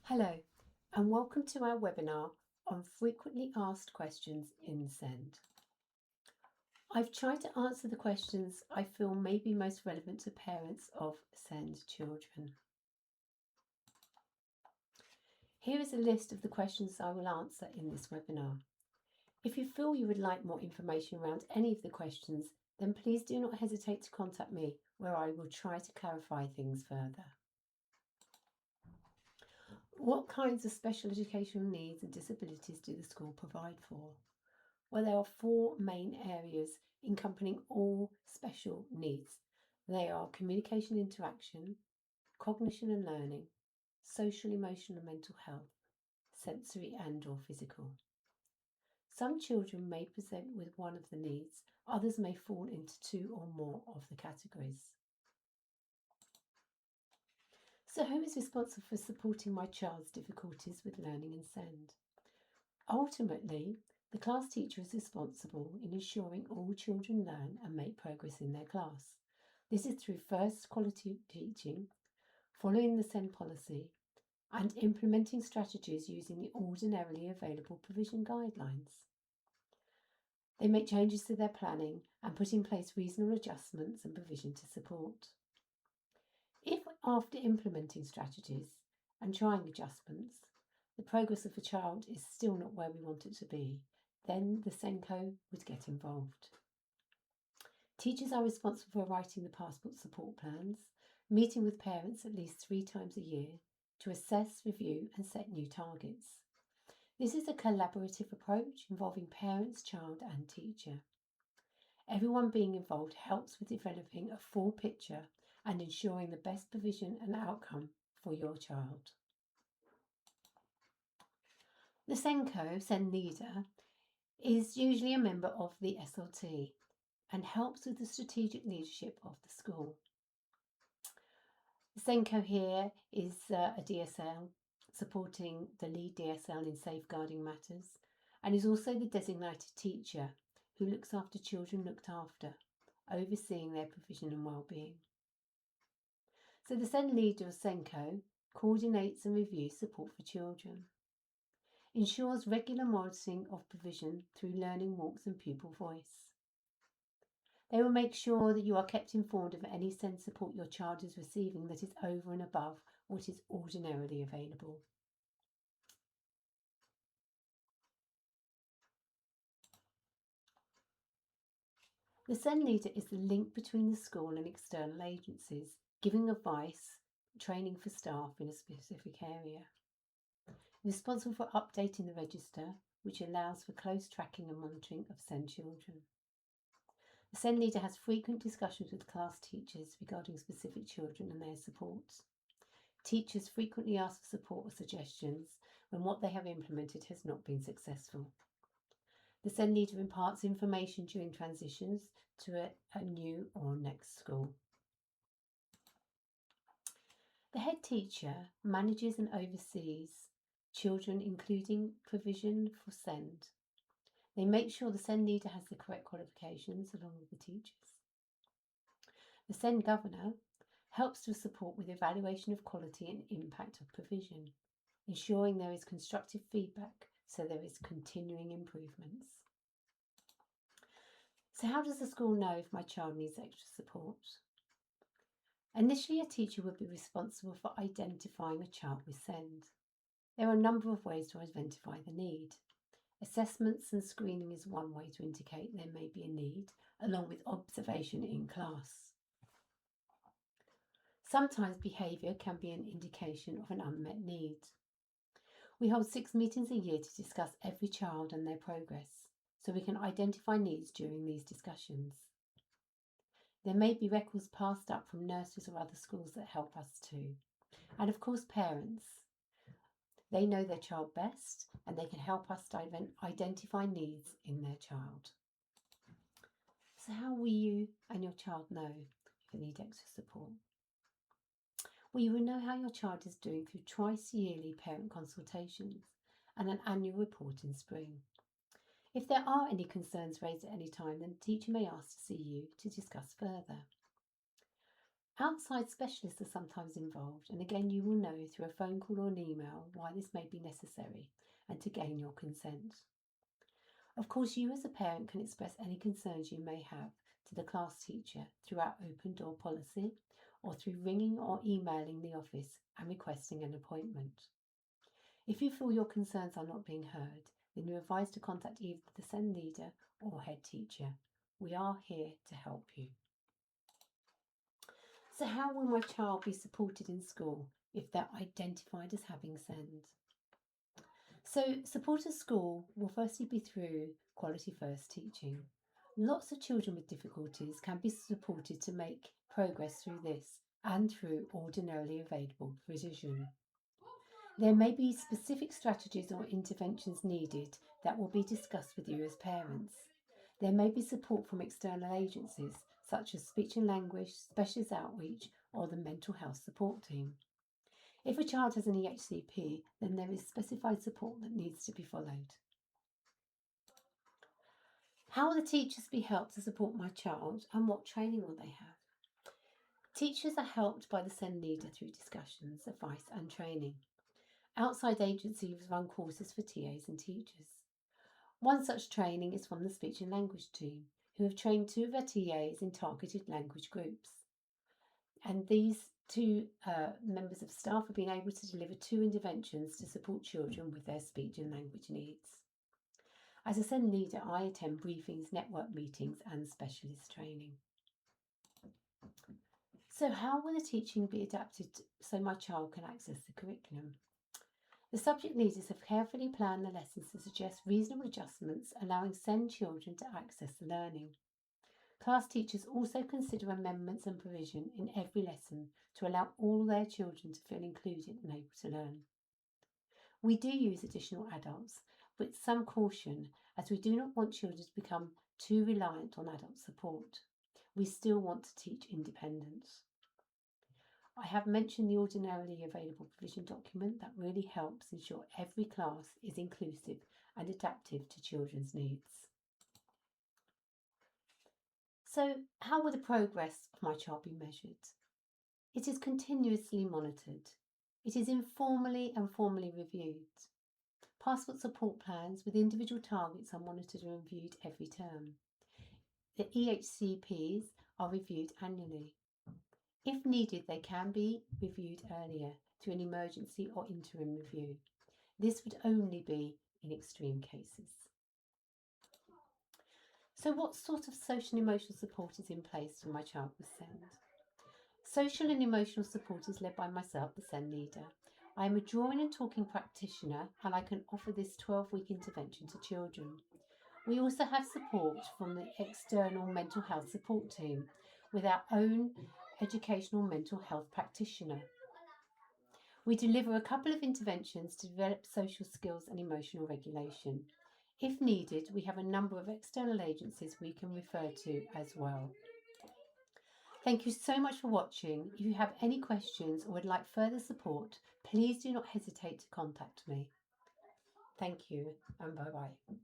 Hello, and welcome to our webinar on frequently asked questions in SEND. I've tried to answer the questions I feel may be most relevant to parents of SEND children. Here is a list of the questions I will answer in this webinar. If you feel you would like more information around any of the questions, then please do not hesitate to contact me, where I will try to clarify things further. What kinds of special educational needs and disabilities do the school provide for? Well, there are four main areas encompassing all special needs. They are communication and interaction, cognition and learning, social, emotional and mental health, sensory and or physical. Some children may present with one of the needs, others may fall into two or more of the categories. So who is responsible for supporting my child's difficulties with learning and SEND? Ultimately, the class teacher is responsible in ensuring all children learn and make progress in their class. This is through first quality teaching, following the SEND policy, and implementing strategies using the ordinarily available provision guidelines. They make changes to their planning and put in place reasonable adjustments and provision to support. If after implementing strategies and trying adjustments, the progress of a child is still not where we want it to be, then the SENCO would get involved. Teachers are responsible for writing the passport support plans, meeting with parents at least 3 times a year to assess, review and set new targets. This is a collaborative approach involving parents, child and teacher. Everyone being involved helps with developing a full picture and ensuring the best provision and outcome for your child. The SENCO, SEND leader, is usually a member of the SLT and helps with the strategic leadership of the school. The SENCO here is a DSL supporting the lead DSL in safeguarding matters and is also the designated teacher who looks after children looked after, overseeing their provision and well-being. So the SEND leader of SENCO coordinates and reviews support for children, ensures regular monitoring of provision through learning walks and pupil voice. They will make sure that you are kept informed of any SEND support your child is receiving that is over and above what is ordinarily available. The SEND leader is the link between the school and external agencies, giving advice, training for staff in a specific area. Responsible for updating the register, which allows for close tracking and monitoring of SEND children. The SEND leader has frequent discussions with class teachers regarding specific children and their support. Teachers frequently ask for support or suggestions when what they have implemented has not been successful. The SEND leader imparts information during transitions to a new or next school. The head teacher manages and oversees children, including provision for SEND. They make sure the SEND leader has the correct qualifications along with the teachers. The SEND governor helps to support with evaluation of quality and impact of provision, ensuring there is constructive feedback so there is continuing improvements. So how does the school know if my child needs extra support? Initially, a teacher would be responsible for identifying a child with SEND. There are a number of ways to identify the need. Assessments and screening is one way to indicate there may be a need, along with observation in class. Sometimes behaviour can be an indication of an unmet need. We hold 6 meetings a year to discuss every child and their progress, so we can identify needs during these discussions. There may be records passed up from nurseries or other schools that help us too. And of course, parents. They know their child best and they can help us identify needs in their child. So how will you and your child know if you need extra support? Well, you will know how your child is doing through twice yearly parent consultations and an annual report in spring. If there are any concerns raised at any time, then the teacher may ask to see you to discuss further. Outside specialists are sometimes involved, and again, you will know through a phone call or an email why this may be necessary and to gain your consent. Of course, you as a parent can express any concerns you may have to the class teacher through our open door policy or through ringing or emailing the office and requesting an appointment. If you feel your concerns are not being heard, then you're advised to contact either the SEND leader or head teacher. We are here to help you. So how will my child be supported in school if they're identified as having SEND? So support at school will firstly be through quality first teaching. Lots of children with difficulties can be supported to make progress through this and through ordinarily available provision. There may be specific strategies or interventions needed that will be discussed with you as parents. There may be support from external agencies such as speech and language, specialist outreach, or the mental health support team. If a child has an EHCP, then there is specified support that needs to be followed. How will the teachers be helped to support my child and what training will they have? Teachers are helped by the SEND leader through discussions, advice and training. Outside agencies run courses for TAs and teachers. One such training is from the speech and language team, who have trained 2 of their TAs in targeted language groups. And these 2 members of staff have been able to deliver 2 interventions to support children with their speech and language needs. As a SEND leader, I attend briefings, network meetings and specialist training. So how will the teaching be adapted so my child can access the curriculum? The subject leaders have carefully planned the lessons to suggest reasonable adjustments, allowing SEND children to access the learning. Class teachers also consider amendments and provision in every lesson to allow all their children to feel included and able to learn. We do use additional adults, but with some caution, as we do not want children to become too reliant on adult support. We still want to teach independence. I have mentioned the ordinarily available provision document that really helps ensure every class is inclusive and adaptive to children's needs. So, how will the progress of my child be measured? It is continuously monitored. It is informally and formally reviewed. Passport support plans with individual targets are monitored and reviewed every term. The EHCPs are reviewed annually. If needed, they can be reviewed earlier through an emergency or interim review. This would only be in extreme cases. So what sort of social and emotional support is in place for my child with SEND? Social and emotional support is led by myself, the SEND leader. I am a drawing and talking practitioner and I can offer this 12-week intervention to children. We also have support from the external mental health support team with our own educational mental health practitioner. We deliver a couple of interventions to develop social skills and emotional regulation. If needed, we have a number of external agencies we can refer to as well. Thank you so much for watching. If you have any questions or would like further support, please do not hesitate to contact me. Thank you and bye-bye.